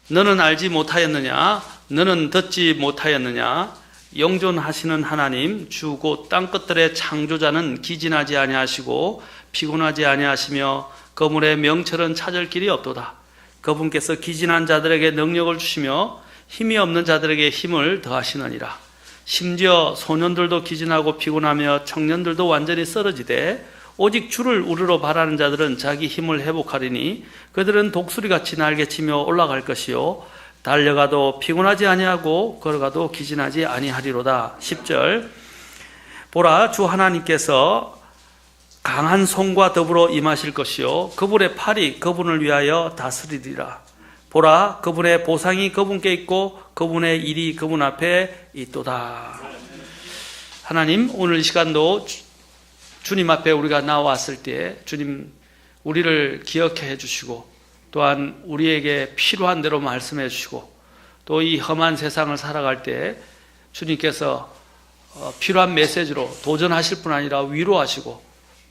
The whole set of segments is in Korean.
너는 알지 못하였느냐? 너는 듣지 못하였느냐? 영존하시는 하나님 주 곧 땅끝들의 창조자는 기진하지 아니하시고 피곤하지 아니하시며 그분의 명철은 찾을 길이 없도다. 그분께서 기진한 자들에게 능력을 주시며 힘이 없는 자들에게 힘을 더하시느니라. 심지어 소년들도 기진하고 피곤하며 청년들도 완전히 쓰러지되 오직 주를 우르러 바라는 자들은 자기 힘을 회복하리니 그들은 독수리같이 날개치며 올라갈 것이요 달려가도 피곤하지 아니하고 걸어가도 기진하지 아니하리로다. 10절 보라 주 하나님께서 강한 손과 더불어 임하실 것이요 그분의 팔이 그분을 위하여 다스리리라. 보라 그분의 보상이 그분께 있고 그분의 일이 그분 앞에 있도다. 하나님 오늘 이 시간도 주님 앞에 우리가 나왔을 때 주님 우리를 기억해 주시고 또한 우리에게 필요한 대로 말씀해 주시고 또 이 험한 세상을 살아갈 때 주님께서 필요한 메시지로 도전하실 뿐 아니라 위로하시고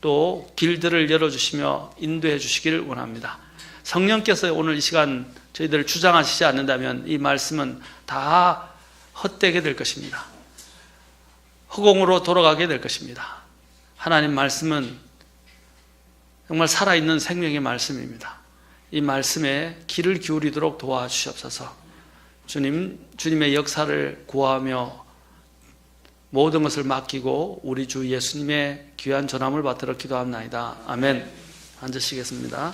또 길들을 열어주시며 인도해 주시기를 원합니다. 성령께서 오늘 이 시간 저희들을 주장하시지 않는다면 이 말씀은 다 헛되게 될 것입니다. 허공으로 돌아가게 될 것입니다. 하나님 말씀은 정말 살아있는 생명의 말씀입니다. 이 말씀에 귀를 기울이도록 도와주시옵소서. 주님의 역사를 구하며 모든 것을 맡기고 우리 주 예수님의 귀한 전함을 받들어 기도합나이다. 아멘. 앉으시겠습니다.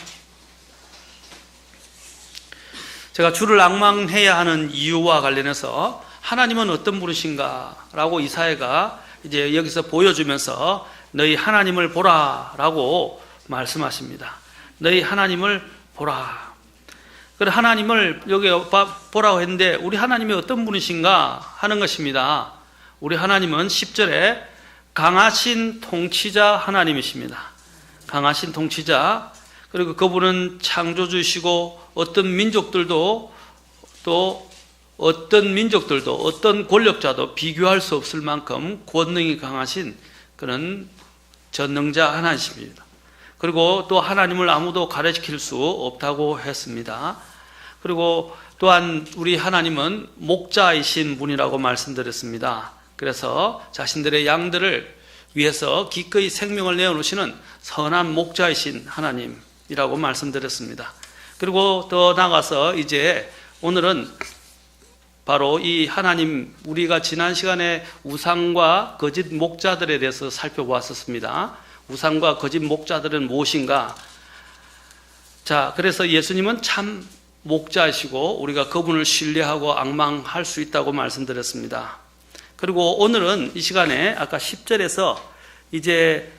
제가 주를 앙망해야 하는 이유와 관련해서 하나님은 어떤 분이신가 라고 이사야가 이제 여기서 보여주면서 너희 하나님을 보라 라고 말씀하십니다. 너희 하나님을 보라. 그래 하나님을 여기 보라고 했는데 우리 하나님이 어떤 분이신가 하는 것입니다. 우리 하나님은 10절에 강하신 통치자 하나님이십니다. 강하신 통치자. 그리고 그분은 창조주이시고 어떤 민족들도 어떤 권력자도 비교할 수 없을 만큼 권능이 강하신 그런 전능자 하나님이십니다. 그리고 또 하나님을 아무도 가르칠 수 없다고 했습니다. 그리고 또한 우리 하나님은 목자이신 분이라고 말씀드렸습니다. 그래서 자신들의 양들을 위해서 기꺼이 생명을 내어놓으시는 선한 목자이신 하나님이라고 말씀드렸습니다. 그리고 더 나아가서 이제 오늘은 바로 이 하나님, 우리가 지난 시간에 우상과 거짓 목자들에 대해서 살펴보았었습니다. 우상과 거짓 목자들은 무엇인가? 자, 그래서 예수님은 참 목자이시고 우리가 그분을 신뢰하고 앙망할 수 있다고 말씀드렸습니다. 그리고 오늘은 이 시간에 아까 10절에서 이제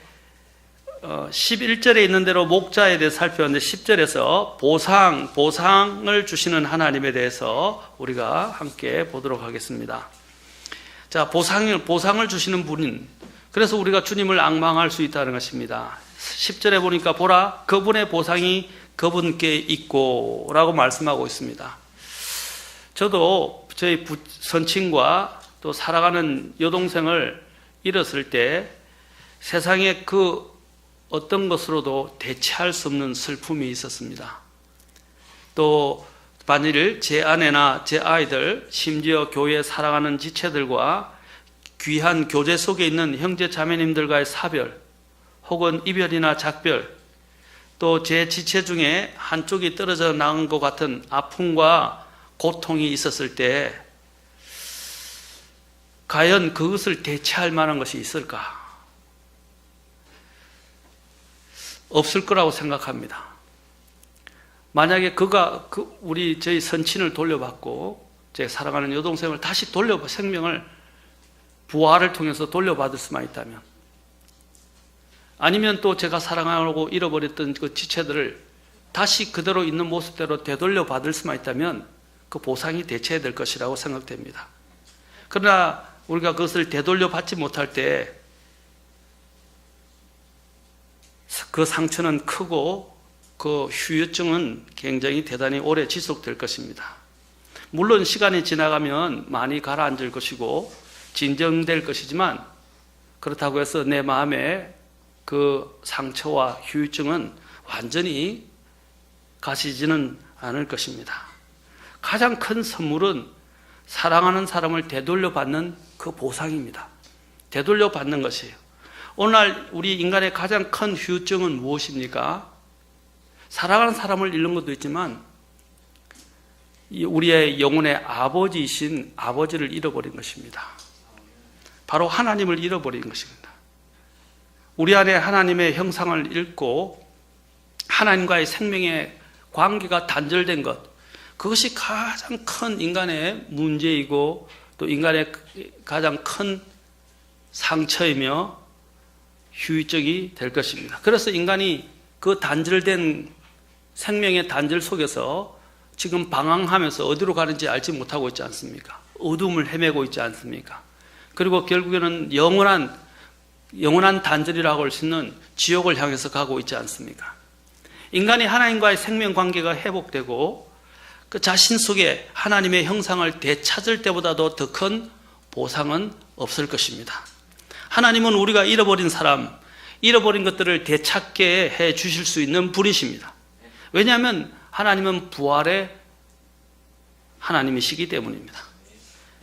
11절에 있는 대로 목자에 대해서 살펴봤는데 10절에서 보상을 주시는 하나님에 대해서 우리가 함께 보도록 하겠습니다. 자, 보상을 주시는 분인, 그래서 우리가 주님을 앙망할 수 있다는 것입니다. 10절에 보니까 보라 그분의 보상이 그분께 있고 라고 말씀하고 있습니다. 저도 저희 선친과 또 살아가는 여동생을 잃었을 때 세상에 그 어떤 것으로도 대체할 수 없는 슬픔이 있었습니다. 또 만일 제 아내나 제 아이들, 심지어 교회에 살아가는 지체들과 귀한 교제 속에 있는 형제 자매님들과의 사별 혹은 이별이나 작별, 또 제 지체 중에 한쪽이 떨어져 나간 것 같은 아픔과 고통이 있었을 때 과연 그것을 대체할 만한 것이 있을까? 없을 거라고 생각합니다. 만약에 저희 선친을 돌려받고 제 사랑하는 여동생을 다시 생명을 부활을 통해서 돌려받을 수만 있다면, 아니면 또 제가 사랑하고 잃어버렸던 그 지체들을 다시 그대로 있는 모습대로 되돌려 받을 수만 있다면 그 보상이 대체될 것이라고 생각됩니다. 그러나 우리가 그것을 되돌려 받지 못할 때 그 상처는 크고 그 후유증은 굉장히 대단히 오래 지속될 것입니다. 물론 시간이 지나가면 많이 가라앉을 것이고 진정될 것이지만, 그렇다고 해서 내 마음에 그 상처와 후유증은 완전히 가시지는 않을 것입니다. 가장 큰 선물은 사랑하는 사람을 되돌려 받는 그 보상입니다. 되돌려 받는 것이에요. 오늘날 우리 인간의 가장 큰 후유증은 무엇입니까? 사랑하는 사람을 잃는 것도 있지만 우리의 영혼의 아버지이신 아버지를 잃어버린 것입니다. 바로 하나님을 잃어버린 것입니다. 우리 안에 하나님의 형상을 잃고 하나님과의 생명의 관계가 단절된 것, 그것이 가장 큰 인간의 문제이고 또 인간의 가장 큰 상처이며 후유증이 될 것입니다. 그래서 인간이 그 단절된 생명의 단절 속에서 지금 방황하면서 어디로 가는지 알지 못하고 있지 않습니까? 어둠을 헤매고 있지 않습니까? 그리고 결국에는 영원한 단절이라고 할 수 있는 지옥을 향해서 가고 있지 않습니까? 인간이 하나님과의 생명 관계가 회복되고 그 자신 속에 하나님의 형상을 되찾을 때보다도 더 큰 보상은 없을 것입니다. 하나님은 우리가 잃어버린 사람, 잃어버린 것들을 되찾게 해 주실 수 있는 분이십니다. 왜냐하면 하나님은 부활의 하나님이시기 때문입니다.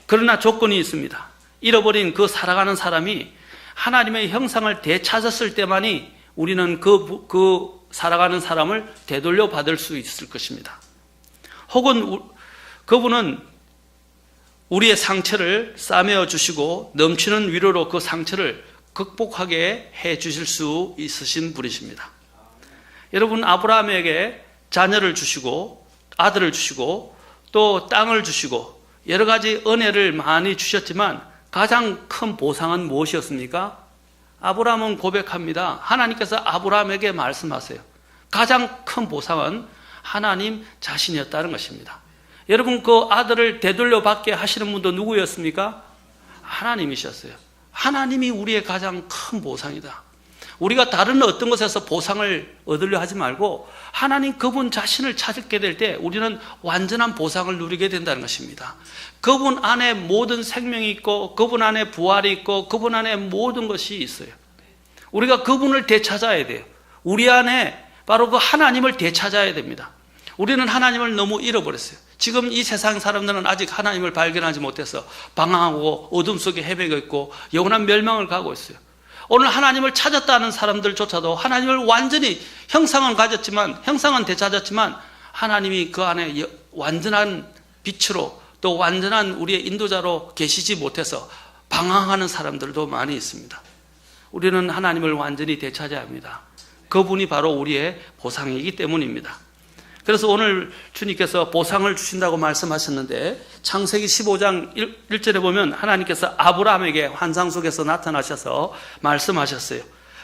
그러나 조건이 있습니다. 잃어버린 그 살아가는 사람이 하나님의 형상을 되찾았을 때만이 우리는 그 살아가는 사람을 되돌려 받을 수 있을 것입니다. 혹은 그분은 우리의 상처를 싸매어 주시고 넘치는 위로로 그 상처를 극복하게 해 주실 수 있으신 분이십니다. 여러분, 아브라함에게 자녀를 주시고 아들을 주시고 또 땅을 주시고 여러 가지 은혜를 많이 주셨지만 가장 큰 보상은 무엇이었습니까? 아브라함은 고백합니다. 하나님께서 아브라함에게 말씀하세요. 가장 큰 보상은 하나님 자신이었다는 것입니다. 여러분, 그 아들을 되돌려 받게 하시는 분도 누구였습니까? 하나님이셨어요. 하나님이 우리의 가장 큰 보상이다. 우리가 다른 어떤 것에서 보상을 얻으려 하지 말고 하나님 그분 자신을 찾게 될 때 우리는 완전한 보상을 누리게 된다는 것입니다. 그분 안에 모든 생명이 있고 그분 안에 부활이 있고 그분 안에 모든 것이 있어요. 우리가 그분을 되찾아야 돼요. 우리 안에 바로 그 하나님을 되찾아야 됩니다. 우리는 하나님을 너무 잃어버렸어요. 지금 이 세상 사람들은 아직 하나님을 발견하지 못해서 방황하고 어둠 속에 헤매고 있고 영원한 멸망을 가고 있어요. 오늘 하나님을 찾았다는 사람들조차도 하나님을 완전히 형상은 되찾았지만 하나님이 그 안에 완전한 빛으로 또 완전한 우리의 인도자로 계시지 못해서 방황하는 사람들도 많이 있습니다. 우리는 하나님을 완전히 되찾아야 합니다. 그분이 바로 우리의 보상이기 때문입니다. 그래서 오늘 주님께서 보상을 주신다고 말씀하셨는데 창세기 15장 1절에 보면 하나님께서 아브라함에게 환상 속에서 나타나셔서 말씀하셨어요.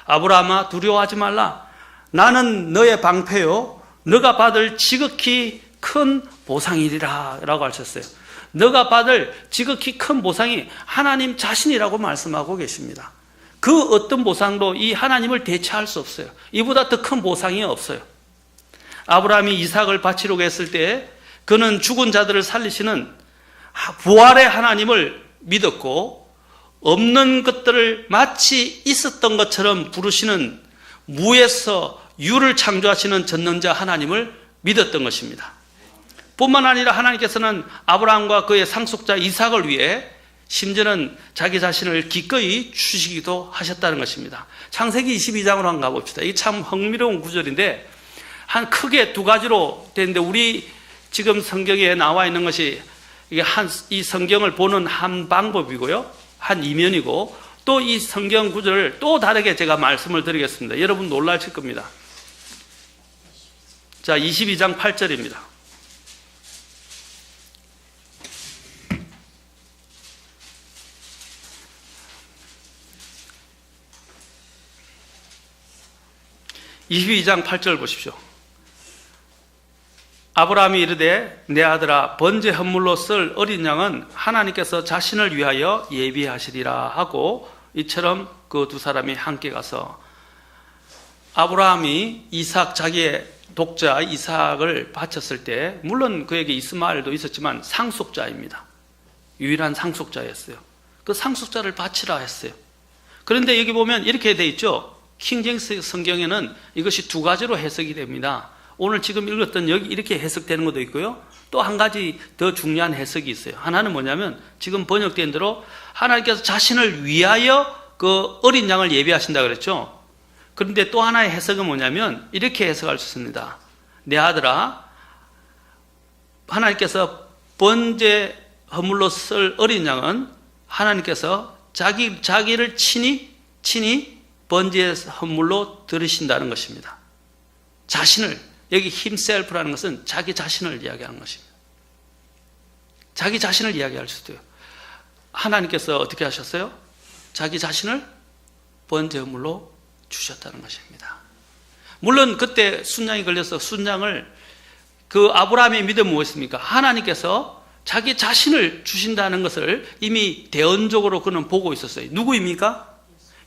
아브라함아, 두려워하지 말라. 나는 너의 방패요 너가 받을 지극히 큰 보상이리라 라고 하셨어요. 너가 받을 지극히 큰 보상이 하나님 자신이라고 말씀하고 계십니다. 그 어떤 보상도 이 하나님을 대체할 수 없어요. 이보다 더 큰 보상이 없어요. 아브라함이 이삭을 바치려고 했을 때 그는 죽은 자들을 살리시는 부활의 하나님을 믿었고 없는 것들을 마치 있었던 것처럼 부르시는 무에서 유를 창조하시는 전능자 하나님을 믿었던 것입니다. 뿐만 아니라 하나님께서는 아브라함과 그의 상속자 이삭을 위해 심지어는 자기 자신을 기꺼이 주시기도 하셨다는 것입니다. 창세기 22장으로 한번 가봅시다. 이게 참 흥미로운 구절인데 한 크게 두 가지로 되는데 우리 지금 성경에 나와 있는 것이 이게 이 성경을 보는 한 방법이고요. 한 이면이고 또 이 성경 구절을 또 다르게 제가 말씀을 드리겠습니다. 여러분 놀라실 겁니다. 자, 22장 8절입니다. (22장 8절) 보십시오. 아브라함이 이르되 내 아들아 번제 헌물로 쓸 어린 양은 하나님께서 자신을 위하여 예비하시리라 하고 이처럼 그 두 사람이 함께 가서 아브라함이 자기의 독자 이삭을 바쳤을 때 물론 그에게 이스마엘도 있었지만 상속자입니다. 유일한 상속자였어요. 그 상속자를 바치라 했어요. 그런데 여기 보면 이렇게 돼 있죠. 킹제임스 성경에는 이것이 두 가지로 해석이 됩니다. 오늘 지금 읽었던 여기 이렇게 해석되는 것도 있고요. 또 한 가지 더 중요한 해석이 있어요. 하나는 뭐냐면 지금 번역된 대로 하나님께서 자신을 위하여 그 어린 양을 예비하신다 그랬죠. 그런데 또 하나의 해석은 뭐냐면 이렇게 해석할 수 있습니다. 내 아들아, 하나님께서 번제 허물로 쓸 어린 양은 하나님께서 자기를 친히 번제 허물로 들으신다는 것입니다. 자신을, 여기 himself라는 것은 자기 자신을 이야기하는 것입니다. 자기 자신을 이야기할 수도 있어요. 하나님께서 어떻게 하셨어요? 자기 자신을 번제 허물로 주셨다는 것입니다. 물론 그때 순양이 걸려서 순양을 그 아브라함의 믿음은 무엇입니까? 하나님께서 자기 자신을 주신다는 것을 이미 대언적으로 그는 보고 있었어요. 누구입니까?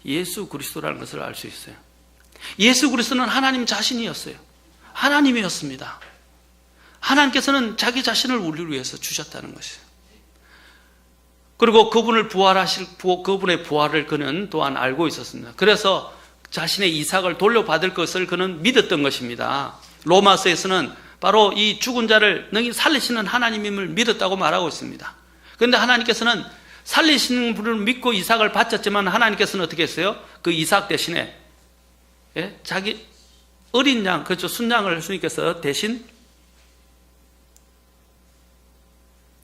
예수 그리스도라는 것을 알 수 있어요. 예수 그리스도는 하나님 자신이었어요. 하나님이었습니다. 하나님께서는 자기 자신을 우리를 위해서 주셨다는 것이에요. 그리고 그분의 부활을 그는 또한 알고 있었습니다. 그래서 자신의 이삭을 돌려받을 것을 그는 믿었던 것입니다. 로마서에서는 바로 이 죽은 자를 능히 살리시는 하나님임을 믿었다고 말하고 있습니다. 그런데 하나님께서는 살리시는 분을 믿고 이삭을 바쳤지만 하나님께서는 어떻게 했어요? 그 이삭 대신에 자기 어린 양, 그렇죠, 순양을 주님께서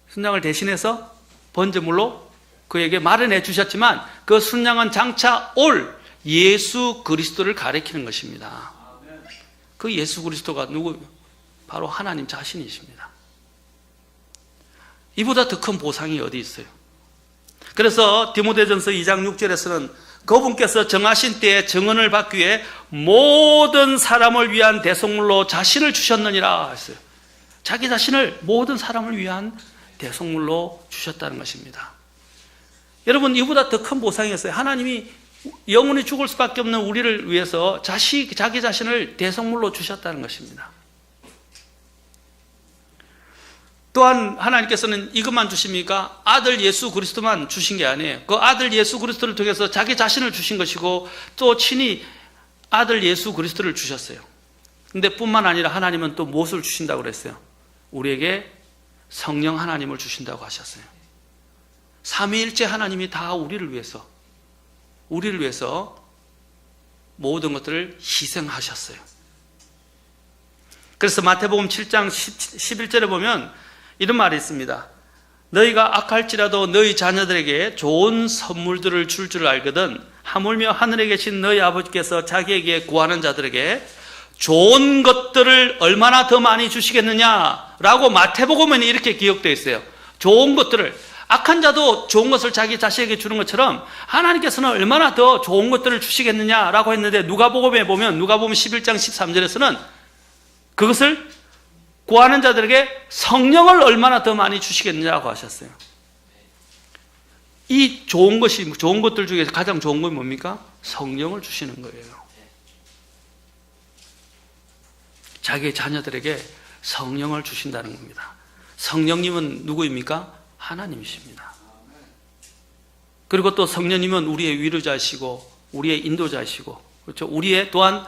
순양을 대신해서 번제물로 그에게 마련해 주셨지만 그 순양은 장차 올 예수 그리스도를 가리키는 것입니다. 그 예수 그리스도가 누구? 바로 하나님 자신이십니다. 이보다 더 큰 보상이 어디 있어요? 그래서 디모데전서 2장 6절에서는 그분께서 정하신 때에 정언을 받기 위해 모든 사람을 위한 대속물로 자신을 주셨느니라 했어요. 자기 자신을 모든 사람을 위한 대속물로 주셨다는 것입니다. 여러분, 이보다 더 큰 보상이었어요. 하나님이 영원히 죽을 수밖에 없는 우리를 위해서 자기 자신을 대속물로 주셨다는 것입니다. 또한 하나님께서는 이것만 주십니까? 아들 예수 그리스도만 주신 게 아니에요. 그 아들 예수 그리스도를 통해서 자기 자신을 주신 것이고 또 친히 아들 예수 그리스도를 주셨어요. 근데 뿐만 아니라 하나님은 또 무엇을 주신다고 그랬어요? 우리에게 성령 하나님을 주신다고 하셨어요. 삼위일체 하나님이 다 우리를 위해서 모든 것들을 희생하셨어요. 그래서 마태복음 7장 11절에 보면 이런 말이 있습니다. 너희가 악할지라도 너희 자녀들에게 좋은 선물들을 줄 알거든 하물며 하늘에 계신 너희 아버지께서 자기에게 구하는 자들에게 좋은 것들을 얼마나 더 많이 주시겠느냐라고 마태복음에는 이렇게 기록되어 있어요. 좋은 것들을, 악한 자도 좋은 것을 자기 자식에게 주는 것처럼 하나님께서는 얼마나 더 좋은 것들을 주시겠느냐라고 했는데 누가복음에 보면 누가복음 11장 13절에서는 그것을 구하는 자들에게 성령을 얼마나 더 많이 주시겠느냐고 하셨어요. 이 좋은 것들 중에서 가장 좋은 건 뭡니까? 성령을 주시는 거예요. 자기의 자녀들에게 성령을 주신다는 겁니다. 성령님은 누구입니까? 하나님이십니다. 그리고 또 성령님은 우리의 위로자이시고 우리의 인도자이시고, 그렇죠? 우리의 또한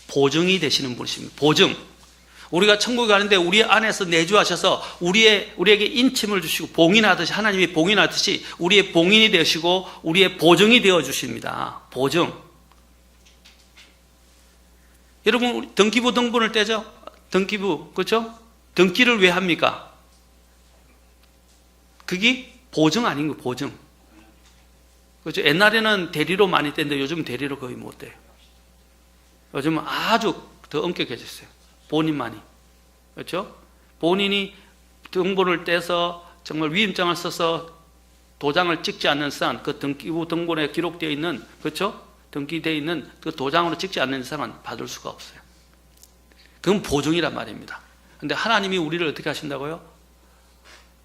보증이 되시는 분이십니다. 보증. 우리가 천국에 가는데 우리 안에서 내주하셔서 우리에게 인침을 주시고 봉인하듯이, 하나님이 봉인하듯이 우리의 봉인이 되시고 우리의 보증이 되어 주십니다. 보증. 여러분, 우리 등기부 등본을 떼죠? 등기부, 그렇죠? 등기를 왜 합니까? 그게 보증 아닌 거, 보증. 그렇죠? 옛날에는 대리로 많이 떼는데 요즘은 대리로 거의 못 떼요. 요즘은 아주 더 엄격해졌어요. 본인만이. 그렇죠? 본인이 등본을 떼서 정말 위임장을 써서 도장을 찍지 않는 이상, 그 등기부 등본에 기록되어 있는, 그렇죠? 등기되어 있는 그 도장으로 찍지 않는 이상은 받을 수가 없어요. 그건 보증이란 말입니다. 그런데 하나님이 우리를 어떻게 하신다고요?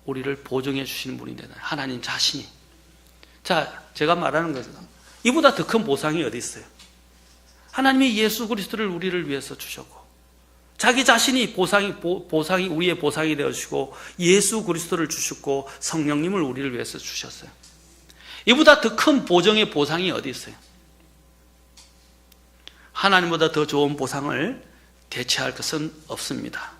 우리를 보증해 주시는 분이 되나요? 하나님 자신이. 자, 제가 말하는 것은 이보다 더 큰 보상이 어디 있어요? 하나님이 예수 그리스도를 우리를 위해서 주셨고 자기 자신이 보상이 우리의 보상이 되어주시고 예수 그리스도를 주셨고 성령님을 우리를 위해서 주셨어요. 이보다 더 큰 보정의 보상이 어디 있어요? 하나님보다 더 좋은 보상을 대체할 것은 없습니다.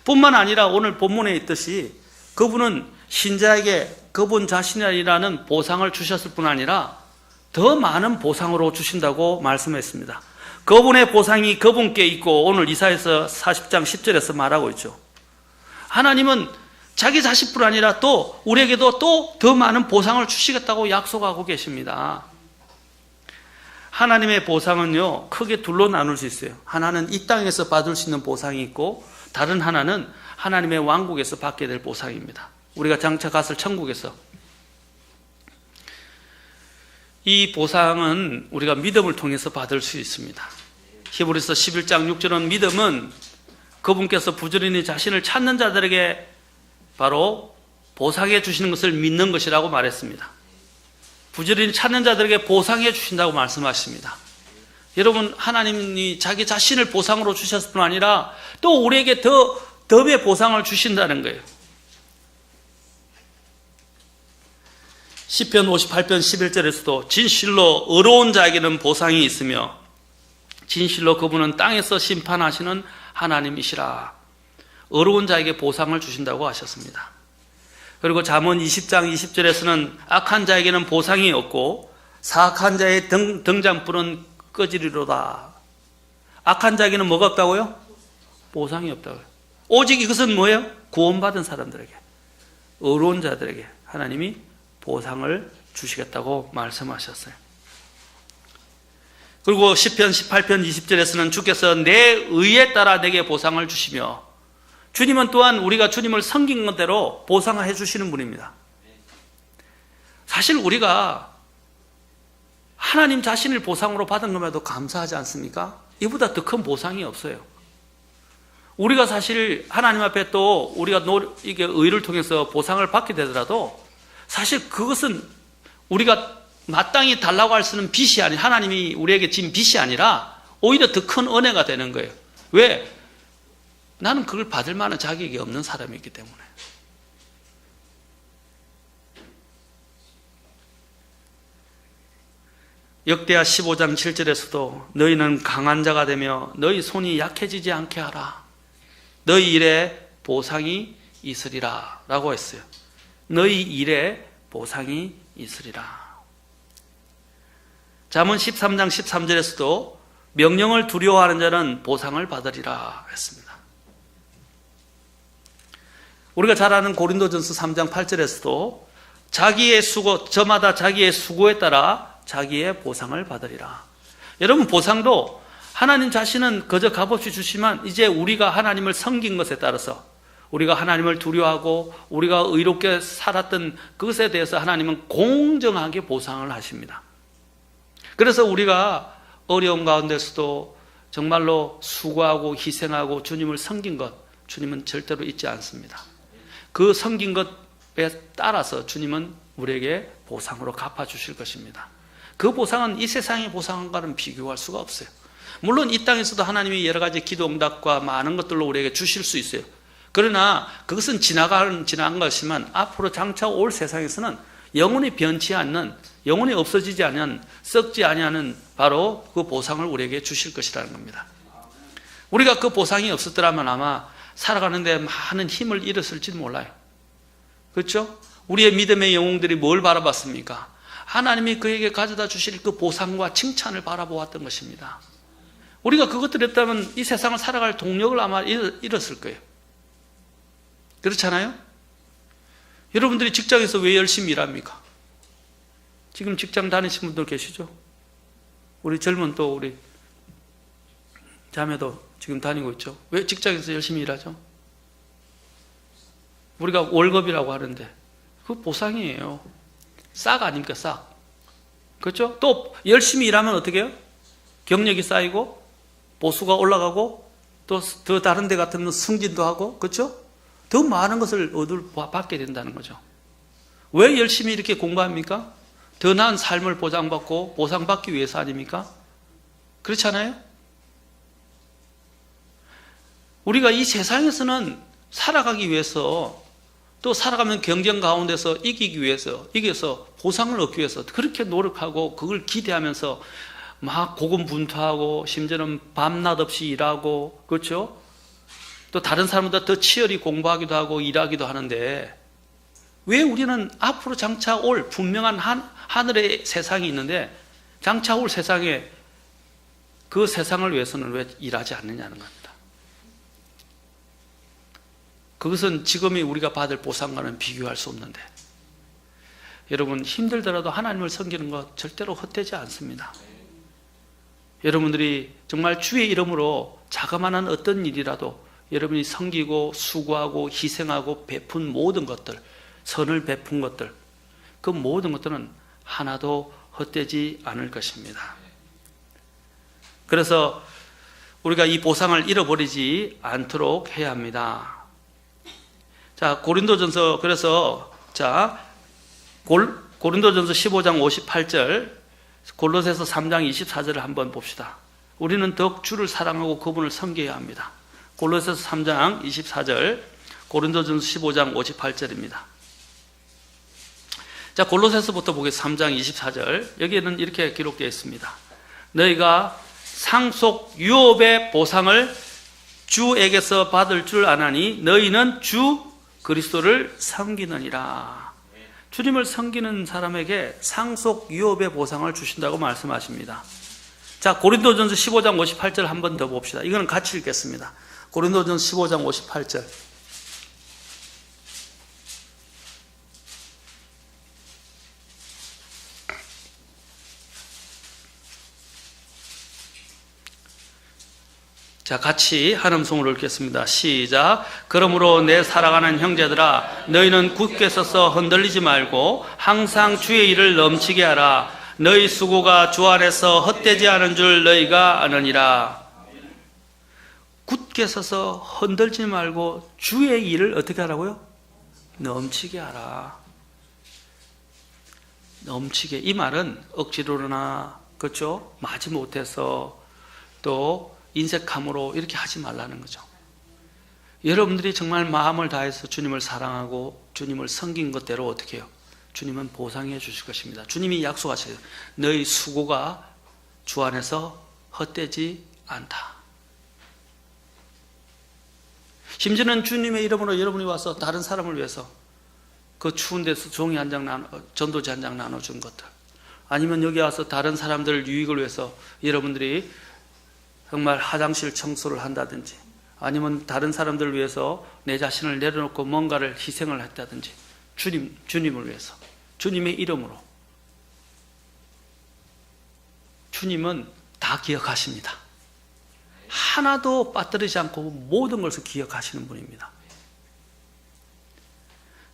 뿐만 아니라 오늘 본문에 있듯이 그분은 신자에게 그분 자신이라는 보상을 주셨을 뿐 아니라 더 많은 보상으로 주신다고 말씀했습니다. 그분의 보상이 그분께 있고 오늘 이사야서 40장 10절에서 말하고 있죠. 하나님은 자기 자식뿐 아니라 또 우리에게도 또 더 많은 보상을 주시겠다고 약속하고 계십니다. 하나님의 보상은요, 크게 둘로 나눌 수 있어요. 하나는 이 땅에서 받을 수 있는 보상이 있고 다른 하나는 하나님의 왕국에서 받게 될 보상입니다. 우리가 장차 갔을 천국에서. 이 보상은 우리가 믿음을 통해서 받을 수 있습니다. 히브리서 11장 6절은 믿음은 그분께서 부지런히 자신을 찾는 자들에게 바로 보상해 주시는 것을 믿는 것이라고 말했습니다. 부지런히 찾는 자들에게 보상해 주신다고 말씀하십니다. 여러분, 하나님이 자기 자신을 보상으로 주셨을 뿐 아니라 또 우리에게 더의 보상을 주신다는 거예요. 시편 58편 11절에서도 진실로 의로운 자에게는 보상이 있으며 진실로 그분은 땅에서 심판하시는 하나님이시라. 의로운 자에게 보상을 주신다고 하셨습니다. 그리고 잠언 20장 20절에서는 악한 자에게는 보상이 없고 사악한 자의 등잔불은 꺼지리로다. 악한 자에게는 뭐가 없다고요? 보상이 없다고요. 오직 이것은 뭐예요? 구원받은 사람들에게, 의로운 자들에게 하나님이 보상을 주시겠다고 말씀하셨어요. 그리고 시편 18편 20절에서는 주께서 내 의에 따라 내게 보상을 주시며 주님은 또한 우리가 주님을 섬긴 것대로 보상해 주시는 분입니다. 사실 우리가 하나님 자신을 보상으로 받은 것에도 감사하지 않습니까? 이보다 더 큰 보상이 없어요. 우리가 사실 하나님 앞에 또 우리가 이게 의를 통해서 보상을 받게 되더라도 사실 그것은 우리가 마땅히 달라고 할 수는 빚이 아니, 하나님이 우리에게 진 빚이 아니라 오히려 더 큰 은혜가 되는 거예요. 왜? 나는 그걸 받을 만한 자격이 없는 사람이기 때문에. 역대하 15장 7절에서도 너희는 강한 자가 되며 너희 손이 약해지지 않게 하라. 너희 일에 보상이 있으리라 라고 했어요. 너희 일에 보상이 있으리라. 잠언 13장 13절에서도 명령을 두려워하는 자는 보상을 받으리라 했습니다. 우리가 잘 아는 고린도전서 3장 8절에서도 자기의 수고, 저마다 자기의 수고에 따라 자기의 보상을 받으리라. 여러분, 보상도 하나님 자신은 그저 값없이 주시면 이제 우리가 하나님을 섬긴 것에 따라서 우리가 하나님을 두려워하고 우리가 의롭게 살았던 그것에 대해서 하나님은 공정하게 보상을 하십니다. 그래서 우리가 어려움 가운데서도 정말로 수고하고 희생하고 주님을 섬긴 것, 주님은 절대로 잊지 않습니다. 그 섬긴 것에 따라서 주님은 우리에게 보상으로 갚아주실 것입니다. 그 보상은 이 세상의 보상과는 비교할 수가 없어요. 물론 이 땅에서도 하나님이 여러 가지 기도 응답과 많은 것들로 우리에게 주실 수 있어요. 그러나 그것은 지나간 것이지만 앞으로 장차 올 세상에서는 영원히 변치 않는, 영원히 없어지지 않는, 썩지 아니하는 바로 그 보상을 우리에게 주실 것이라는 겁니다. 우리가 그 보상이 없었더라면 아마 살아가는데 많은 힘을 잃었을지도 몰라요. 그렇죠? 우리의 믿음의 영웅들이 뭘 바라봤습니까? 하나님이 그에게 가져다 주실 그 보상과 칭찬을 바라보았던 것입니다. 우리가 그것들이 없다면 이 세상을 살아갈 동력을 아마 잃었을 거예요. 그렇잖아요? 여러분들이 직장에서 왜 열심히 일합니까? 지금 직장 다니신 분들 계시죠? 우리 젊은 또 우리 자매도 지금 다니고 있죠. 왜 직장에서 열심히 일하죠? 우리가 월급이라고 하는데 그 보상이에요. 싹 아닙니까? 싹. 그렇죠? 또 열심히 일하면 어떻게 해요? 경력이 쌓이고 보수가 올라가고 또 더 다른 데 같으면 승진도 하고, 그렇죠? 더 많은 것을 받게 된다는 거죠. 왜 열심히 이렇게 공부합니까? 더 나은 삶을 보장받고 보상받기 위해서 아닙니까? 그렇잖아요? 우리가 이 세상에서는 살아가기 위해서 또 살아가면 경쟁 가운데서 이기기 위해서, 이겨서 보상을 얻기 위해서 그렇게 노력하고 그걸 기대하면서 막 고군분투하고 심지어는 밤낮 없이 일하고, 그렇죠? 또 다른 사람보다 더 치열히 공부하기도 하고 일하기도 하는데, 왜 우리는 앞으로 장차 올 분명한 하늘의 세상이 있는데 장차 올 세상에 그 세상을 위해서는 왜 일하지 않느냐는 겁니다. 그것은 지금의 우리가 받을 보상과는 비교할 수 없는데, 여러분 힘들더라도 하나님을 섬기는 것 절대로 헛되지 않습니다. 여러분들이 정말 주의 이름으로 자그마한 어떤 일이라도 여러분이 섬기고 수고하고 희생하고 베푼 모든 것들, 선을 베푼 것들, 그 모든 것들은 하나도 헛되지 않을 것입니다. 그래서 우리가 이 보상을 잃어버리지 않도록 해야 합니다. 자, 고린도전서, 그래서 고린도전서 15장 58절, 골로새서 3장 24절을 한번 봅시다. 우리는 더욱 주를 사랑하고 그분을 섬겨야 합니다. 골로새서 3장 24절, 고린도전서 15장 58절입니다. 자, 골로새서부터 보겠습니다. 3장 24절. 여기에는 이렇게 기록되어 있습니다. 너희가 상속 유업의 보상을 주에게서 받을 줄 아나니 너희는 주 그리스도를 섬기느니라. 주님을 섬기는 사람에게 상속 유업의 보상을 주신다고 말씀하십니다. 자, 고린도전서 15장 58절 한 번 더 봅시다. 이거는 같이 읽겠습니다. 고린도전서 15장 58절. 자, 같이 한 음성으로 읽겠습니다. 시작. 그러므로 내 사랑하는 형제들아, 너희는 굳게 서서 흔들리지 말고 항상 주의 일을 넘치게 하라. 너희 수고가 주 안에서 헛되지 않은 줄 너희가 아느니라. 굳게 서서 흔들지 말고 주의 일을 어떻게 하라고요? 넘치게 하라. 넘치게. 이 말은 억지로나, 그렇죠? 마지못해서 또 인색함으로 이렇게 하지 말라는 거죠. 여러분들이 정말 마음을 다해서 주님을 사랑하고 주님을 섬긴 것대로 어떻게 해요? 주님은 보상해 주실 것입니다. 주님이 약속하셔요. 너희 수고가 주 안에서 헛되지 않다. 심지어는 주님의 이름으로 여러분이 와서 다른 사람을 위해서 그 추운 데서 종이 한 장 전도지 한 장 나눠준 것들, 아니면 여기 와서 다른 사람들 유익을 위해서 여러분들이 정말 화장실 청소를 한다든지, 아니면 다른 사람들을 위해서 내 자신을 내려놓고 뭔가를 희생을 했다든지, 주님을 위해서, 주님의 이름으로. 주님은 다 기억하십니다. 하나도 빠뜨리지 않고 모든 것을 기억하시는 분입니다.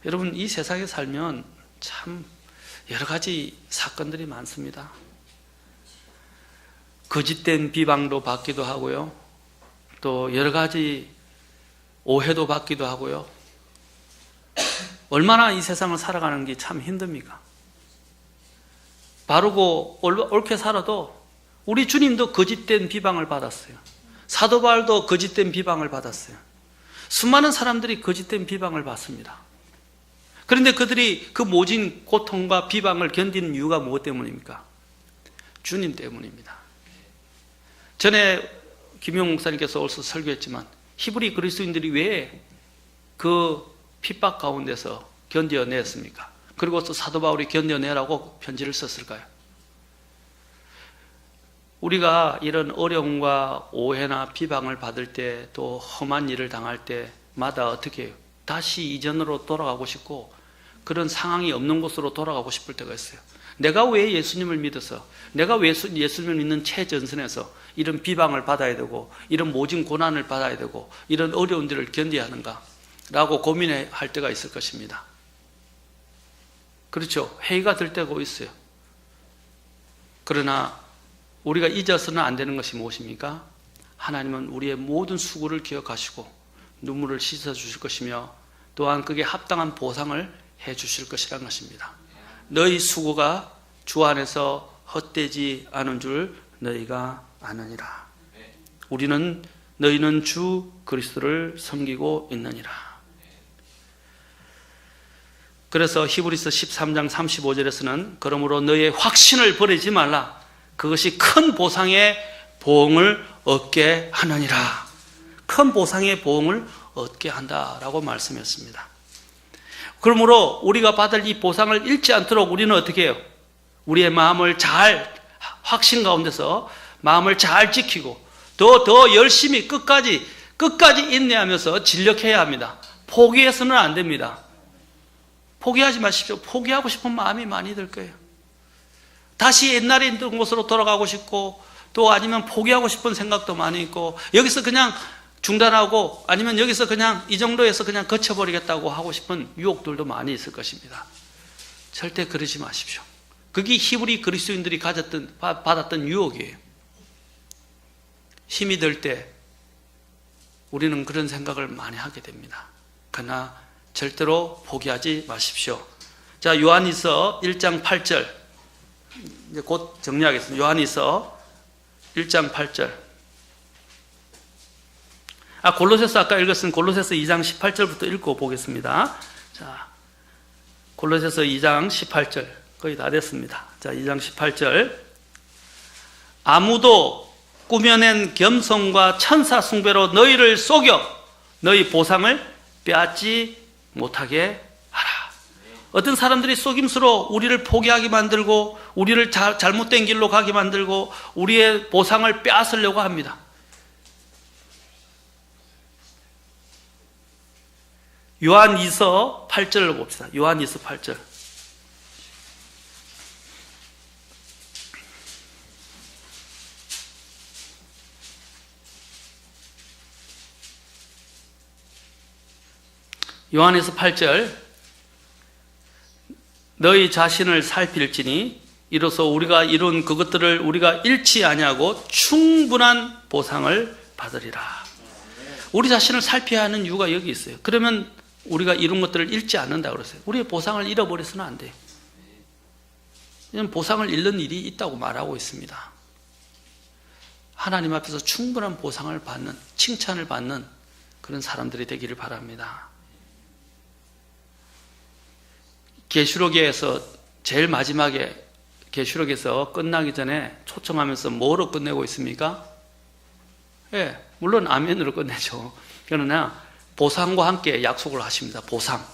여러분, 이 세상에 살면 참 여러 가지 사건들이 많습니다. 거짓된 비방도 받기도 하고요. 또 여러 가지 오해도 받기도 하고요. 얼마나 이 세상을 살아가는 게 참 힘듭니까? 바르고 옳게 살아도 우리 주님도 거짓된 비방을 받았어요. 사도 바울도 거짓된 비방을 받았어요. 수많은 사람들이 거짓된 비방을 받습니다. 그런데 그들이 그 모진 고통과 비방을 견디는 이유가 무엇 때문입니까? 주님 때문입니다. 전에 김용 목사님께서 어디서 설교했지만 히브리 그리스도인들이 왜 그 핍박 가운데서 견뎌냈습니까? 그리고 또 사도 바울이 견뎌내라고 편지를 썼을까요? 우리가 이런 어려움과 오해나 비방을 받을 때, 또 험한 일을 당할 때마다 어떻게 해요? 다시 이전으로 돌아가고 싶고 그런 상황이 없는 곳으로 돌아가고 싶을 때가 있어요. 내가 왜 예수님을 믿어서, 내가 왜 예수님을 믿는 최전선에서 이런 비방을 받아야 되고 이런 모진 고난을 받아야 되고 이런 어려운 일을 견뎌야 하는가 라고 고민할 때가 있을 것입니다. 그렇죠? 회의가 들 때가 있어요. 그러나 우리가 잊어서는 안 되는 것이 무엇입니까? 하나님은 우리의 모든 수고를 기억하시고 눈물을 씻어 주실 것이며 또한 그게 합당한 보상을 해 주실 것이라는 것입니다. 너희 수고가 주 안에서 헛되지 않은 줄 너희가 아느니라. 너희는 주 그리스도를 섬기고 있느니라. 그래서 히브리서 13장 35절에서는 그러므로 너희의 확신을 버리지 말라. 그것이 큰 보상의 보응을 얻게 하느니라. 큰 보상의 보응을 얻게 한다라고 말씀했습니다. 그러므로 우리가 받을 이 보상을 잃지 않도록 우리는 어떻게 해요? 우리의 마음을 잘, 확신 가운데서 마음을 잘 지키고 더 열심히 끝까지 인내하면서 진력해야 합니다. 포기해서는 안 됩니다. 포기하지 마십시오. 포기하고 싶은 마음이 많이 들 거예요. 다시 옛날에 있던 곳으로 돌아가고 싶고, 또 아니면 포기하고 싶은 생각도 많이 있고, 여기서 그냥 중단하고, 아니면 여기서 그냥 이 정도에서 그냥 거쳐버리겠다고 하고 싶은 유혹들도 많이 있을 것입니다. 절대 그러지 마십시오. 그게 히브리 그리스도인들이 받았던 유혹이에요. 힘이 들 때 우리는 그런 생각을 많이 하게 됩니다. 그러나 절대로 포기하지 마십시오. 자, 요한일서 1장 8절. 이제 곧 정리하겠습니다. 요한일서 1장 8절. 골로새서 아까 읽었은 골로새서 2장 18절부터 읽고 보겠습니다. 자, 골로새서 2장 18절. 거의 다 됐습니다. 자, 2장 18절. 아무도 꾸며낸 겸손과 천사 숭배로 너희를 속여 너희 보상을 빼앗지 못하게 하라. 어떤 사람들이 속임수로 우리를 포기하게 만들고 우리를 잘못된 길로 가게 만들고 우리의 보상을 빼앗으려고 합니다. 요한2서 8절을 봅시다. 요한2서 8절. 요한에서 8절. 너희 자신을 살필지니 이로써 우리가 이룬 그것들을 우리가 잃지 아니하고 충분한 보상을 받으리라. 우리 자신을 살펴야 하는 이유가 여기 있어요. 그러면 우리가 이룬 것들을 잃지 않는다 그랬어요. 우리의 보상을 잃어버려서는 안 돼요. 보상을 잃는 일이 있다고 말하고 있습니다. 하나님 앞에서 충분한 보상을 받는, 칭찬을 받는 그런 사람들이 되기를 바랍니다. 계시록에서 제일 마지막에 계시록에서 끝나기 전에 초청하면서 뭐로 끝내고 있습니까? 예, 물론 아멘으로 끝내죠. 그러나 보상과 함께 약속을 하십니다. 보상.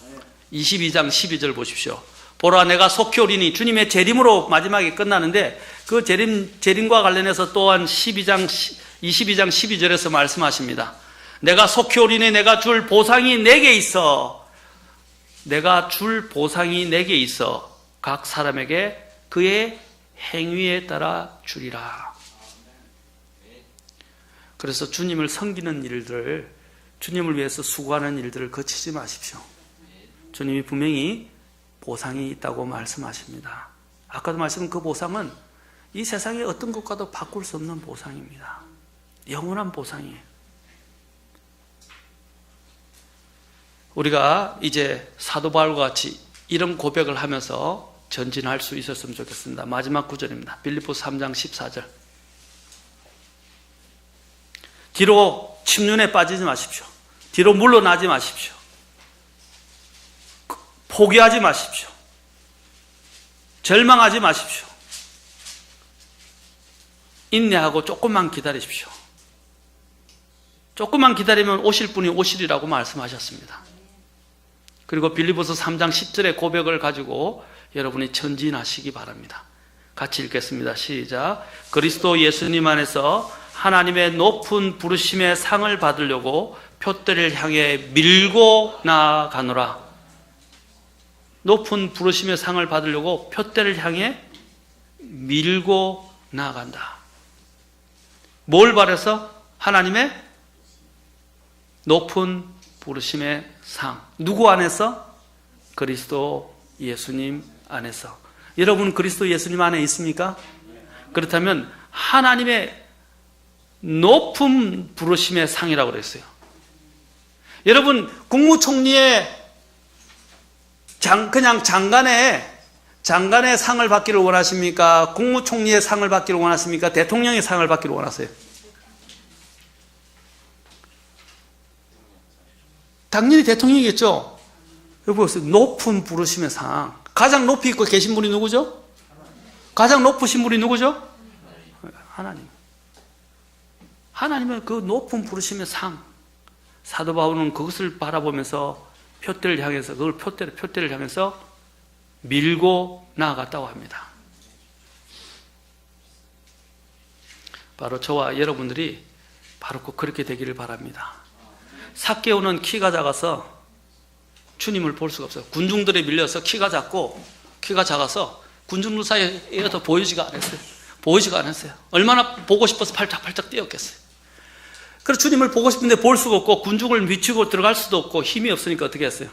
22장 12절 보십시오. 보라 내가 속히 오리니 주님의 재림으로 마지막에 끝나는데 그 재림과 관련해서 또한 22장 12절에서 말씀하십니다. 내가 속히 오리니 내가 줄 보상이 내게 있어. 내가 줄 보상이 내게 있어 각 사람에게 그의 행위에 따라 주리라. 그래서 주님을 섬기는 일들, 주님을 위해서 수고하는 일들을 거치지 마십시오. 주님이 분명히 보상이 있다고 말씀하십니다. 아까도 말씀한 그 보상은 이 세상의 어떤 것과도 바꿀 수 없는 보상입니다. 영원한 보상이에요. 우리가 이제 사도 바울과 같이 이런 고백을 하면서 전진할 수 있었으면 좋겠습니다. 마지막 구절입니다. 빌립보서 3장 14절. 뒤로 침륜에 빠지지 마십시오. 뒤로 물러나지 마십시오. 포기하지 마십시오. 절망하지 마십시오. 인내하고 조금만 기다리십시오. 조금만 기다리면 오실 분이 오시리라고 말씀하셨습니다. 그리고 빌립보서 3장 10절의 고백을 가지고 여러분이 전진하시기 바랍니다. 같이 읽겠습니다. 시작. 그리스도 예수님 안에서 하나님의 높은 부르심의 상을 받으려고 표대를 향해 밀고 나아가노라. 높은 부르심의 상을 받으려고 표대를 향해 밀고 나아간다. 뭘 바라서? 하나님의 높은 부르심의 상. 누구 안에서? 그리스도 예수님 안에서. 여러분 그리스도 예수님 안에 있습니까? 그렇다면 하나님의 높은 부르심의 상이라고 그랬어요. 여러분 국무총리의 그냥 장관의 상을 받기를 원하십니까? 국무총리의 상을 받기를 원하십니까? 대통령의 상을 받기를 원하세요? 당연히 대통령이겠죠. 여기 보세요. 높은 부르심의 상. 가장 높이 있고 계신 분이 누구죠? 가장 높으신 분이 누구죠? 하나님. 하나님의 그 높은 부르심의 상. 사도 바울은 그것을 바라보면서 표대를 향해서, 그걸 표대를 향해서 밀고 나아갔다고 합니다. 바로 저와 여러분들이 바로 꼭 그렇게 되기를 바랍니다. 삭개오는 키가 작아서 주님을 볼 수가 없어요. 군중들에 밀려서 키가 작아서 군중들 사이에 더 보이지가 않았어요. 얼마나 보고 싶어서 팔짝팔짝 뛰었겠어요. 그래서 주님을 보고 싶은데 볼 수가 없고 군중을 미치고 들어갈 수도 없고 힘이 없으니까 어떻게 했어요?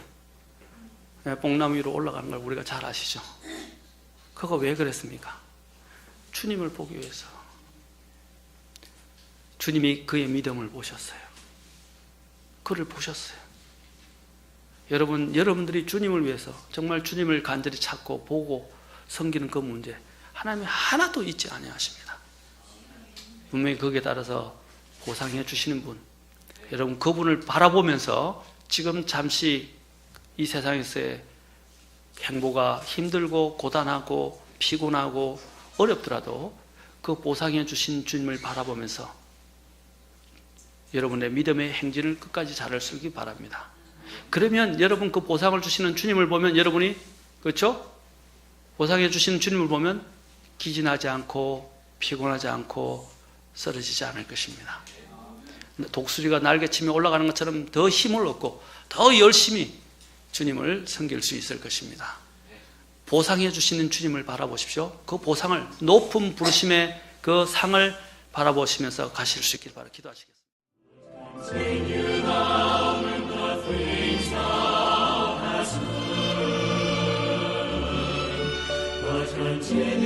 뽕나무 위로 올라가는 걸 우리가 잘 아시죠? 그거 왜 그랬습니까? 주님을 보기 위해서. 주님이 그의 믿음을 보셨어요. 그를 보셨어요. 여러분들이 주님을 위해서 정말 주님을 간절히 찾고 보고 섬기는 그 문제 하나님이 하나도 잊지 아니하십니다. 분명히 거기에 따라서 보상해 주시는 분, 여러분 그분을 바라보면서 지금 잠시 이 세상에서의 행보가 힘들고 고단하고 피곤하고 어렵더라도 그 보상해 주신 주님을 바라보면서 여러분의 믿음의 행진을 끝까지 잘할 수 있기 바랍니다. 그러면 여러분 그 보상을 주시는 주님을 보면 여러분이, 그렇죠? 보상해 주시는 주님을 보면 기진하지 않고 피곤하지 않고 쓰러지지 않을 것입니다. 독수리가 날개치며 올라가는 것처럼 더 힘을 얻고 더 열심히 주님을 섬길 수 있을 것입니다. 보상해 주시는 주님을 바라보십시오. 그 보상을, 높은 부르심의 그 상을 바라보시면서 가실 수 있길 바라 기도하시겠습니다. continue.